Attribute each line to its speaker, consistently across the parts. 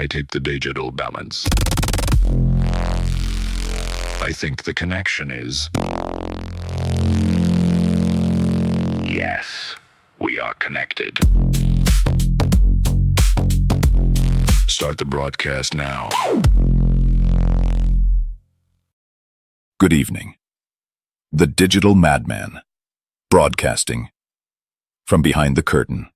Speaker 1: I take the digital balance. I think the connection is... Yes, we are connected. Start the broadcast now.
Speaker 2: Good evening. The Digital Madman. Broadcasting. From behind the curtain,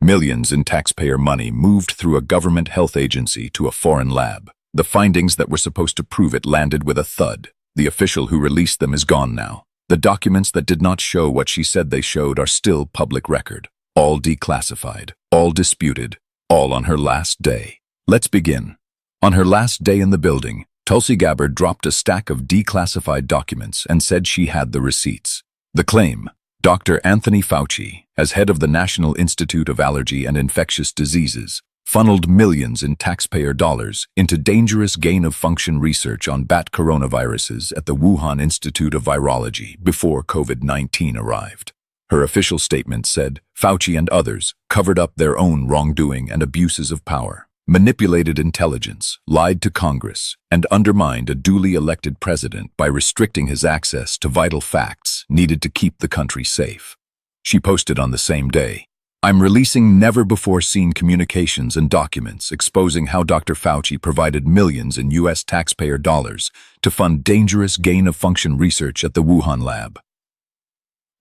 Speaker 2: millions in taxpayer money moved through a government health agency to a foreign lab. The findings that were supposed to prove it landed with a thud. The official who released them is gone now. The documents that did not show what she said they showed are still public record. All declassified, all disputed, all on her last day. Let's begin. On her last day in the building, Tulsi Gabbard dropped a stack of declassified documents and said she had the receipts. The claim: Dr. Anthony Fauci, as head of the National Institute of Allergy and Infectious Diseases, funneled millions in taxpayer dollars into dangerous gain-of-function research on bat coronaviruses at the Wuhan Institute of Virology before COVID-19 arrived. Her official statement said Fauci and others covered up their own wrongdoing and abuses of power, manipulated intelligence, lied to Congress, and undermined a duly elected president by restricting his access to vital facts needed to keep the country safe. She posted on the same day, "I'm releasing never-before-seen communications and documents exposing how Dr. Fauci provided millions in U.S. taxpayer dollars to fund dangerous gain-of-function research at the Wuhan lab."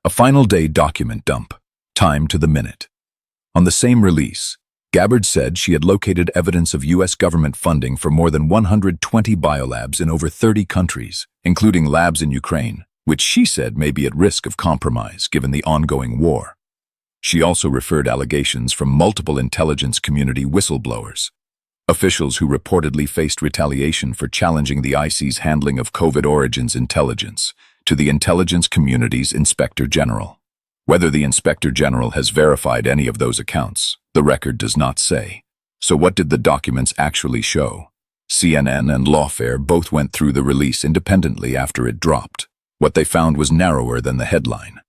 Speaker 2: A final day document dump, time to the minute. On the same release, Gabbard said she had located evidence of U.S. government funding for more than 120 biolabs in over 30 countries, including labs in Ukraine, which she said may be at risk of compromise given the ongoing war. She also referred allegations from multiple intelligence community whistleblowers, officials who reportedly faced retaliation for challenging the IC's handling of COVID origins intelligence, to the intelligence community's Inspector General. Whether the Inspector General has verified any of those accounts, the record does not say. So what did the documents actually show? CNN and Lawfare both went through the release independently after it dropped. What they found was narrower than the headline.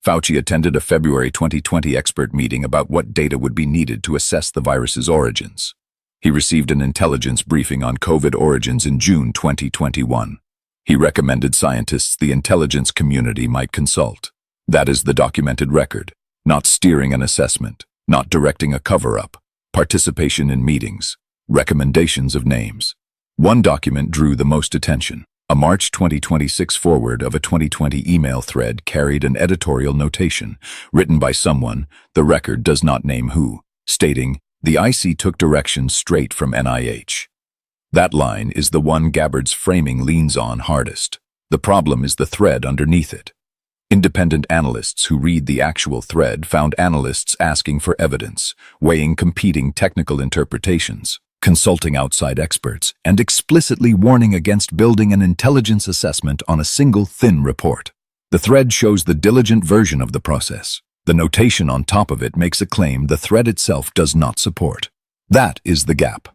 Speaker 2: Fauci attended a February 2020 expert meeting about what data would be needed to assess the virus's origins. He received an intelligence briefing on COVID origins in June 2021. He recommended scientists the intelligence community might consult. That is the documented record, not steering an assessment, not directing a cover-up, participation in meetings, recommendations of names. One document drew the most attention. A March 2026 forward of a 2020 email thread carried an editorial notation, written by someone, the record does not name who, stating, "The IC took directions straight from NIH." That line is the one Gabbard's framing leans on hardest. The problem is the thread underneath it. Independent analysts who read the actual thread found analysts asking for evidence, weighing competing technical interpretations, consulting outside experts, and explicitly warning against building an intelligence assessment on a single thin report. The thread shows the diligent version of the process. The notation on top of it makes a claim the thread itself does not support. That is the gap.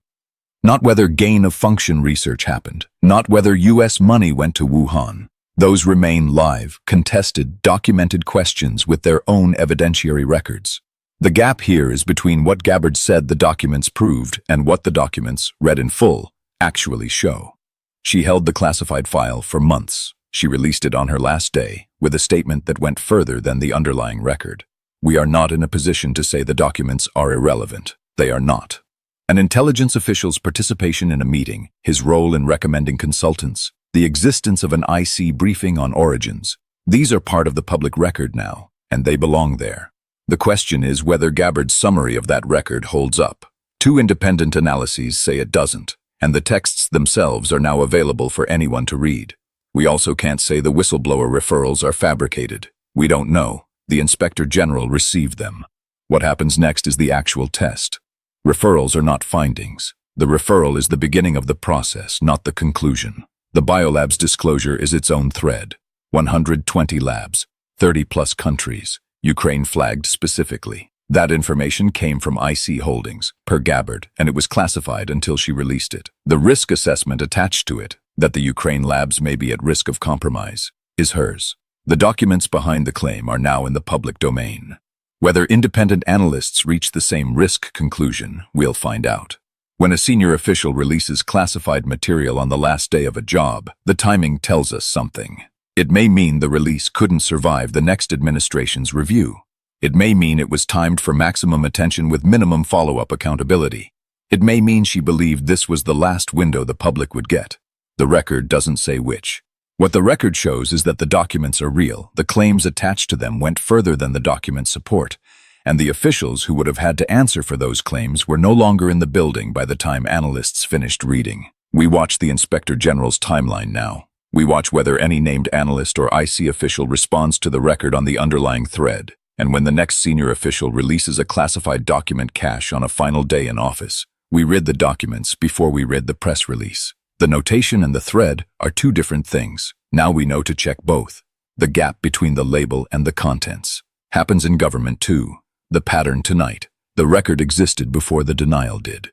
Speaker 2: Not whether gain-of-function research happened, not whether U.S. money went to Wuhan. Those remain live, contested, documented questions with their own evidentiary records. The gap here is between what Gabbard said the documents proved and what the documents, read in full, actually show. She held the classified file for months. She released it on her last day, with a statement that went further than the underlying record. We are not in a position to say the documents are irrelevant. They are not. An intelligence official's participation in a meeting, his role in recommending consultants, the existence of an IC briefing on origins, these are part of the public record now, and they belong there. The question is whether Gabbard's summary of that record holds up. Two independent analyses say it doesn't, and the texts themselves are now available for anyone to read. We also can't say the whistleblower referrals are fabricated. We don't know. The Inspector General received them. What happens next is the actual test. Referrals are not findings. The referral is the beginning of the process, not the conclusion. The biolab's disclosure is its own thread. 120 labs, 30-plus countries, Ukraine flagged specifically. That information came from IC Holdings, per Gabbard, and it was classified until she released it. The risk assessment attached to it, that the Ukraine labs may be at risk of compromise, is hers. The documents behind the claim are now in the public domain. Whether independent analysts reach the same risk conclusion, we'll find out. When a senior official releases classified material on the last day of a job, the timing tells us something. It may mean the release couldn't survive the next administration's review. It may mean it was timed for maximum attention with minimum follow-up accountability. It may mean she believed this was the last window the public would get. The record doesn't say which. What the record shows is that the documents are real, the claims attached to them went further than the documents support, and the officials who would have had to answer for those claims were no longer in the building by the time analysts finished reading. We watch the Inspector General's timeline now. We watch whether any named analyst or IC official responds to the record on the underlying thread, and when the next senior official releases a classified document cache on a final day in office. We read the documents before we read the press release. The notation and the thread are two different things. Now we know to check both. The gap between the label and the contents happens in government too. The pattern tonight. The record existed before the denial did.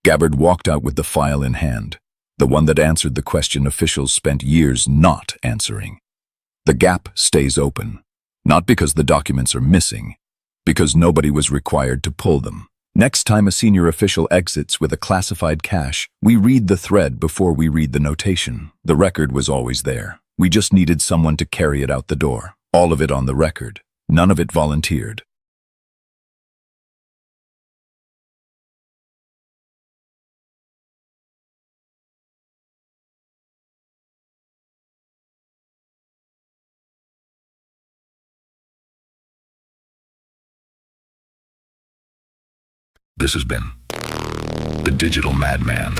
Speaker 2: Gabbard walked out with the file in hand, the one that answered the question officials spent years not answering. The gap stays open, not because the documents are missing, because nobody was required to pull them. Next time a senior official exits with a classified cache, we read the thread before we read the notation. The record was always there. We just needed someone to carry it out the door. All of it on the record. None of it volunteered.
Speaker 1: This has been the Digital Madman.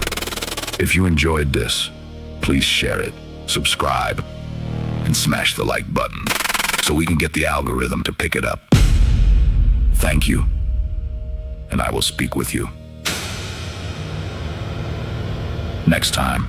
Speaker 1: If you enjoyed this, please share it, subscribe, and smash the like button so we can get the algorithm to pick it up. Thank you, and I will speak with you next time.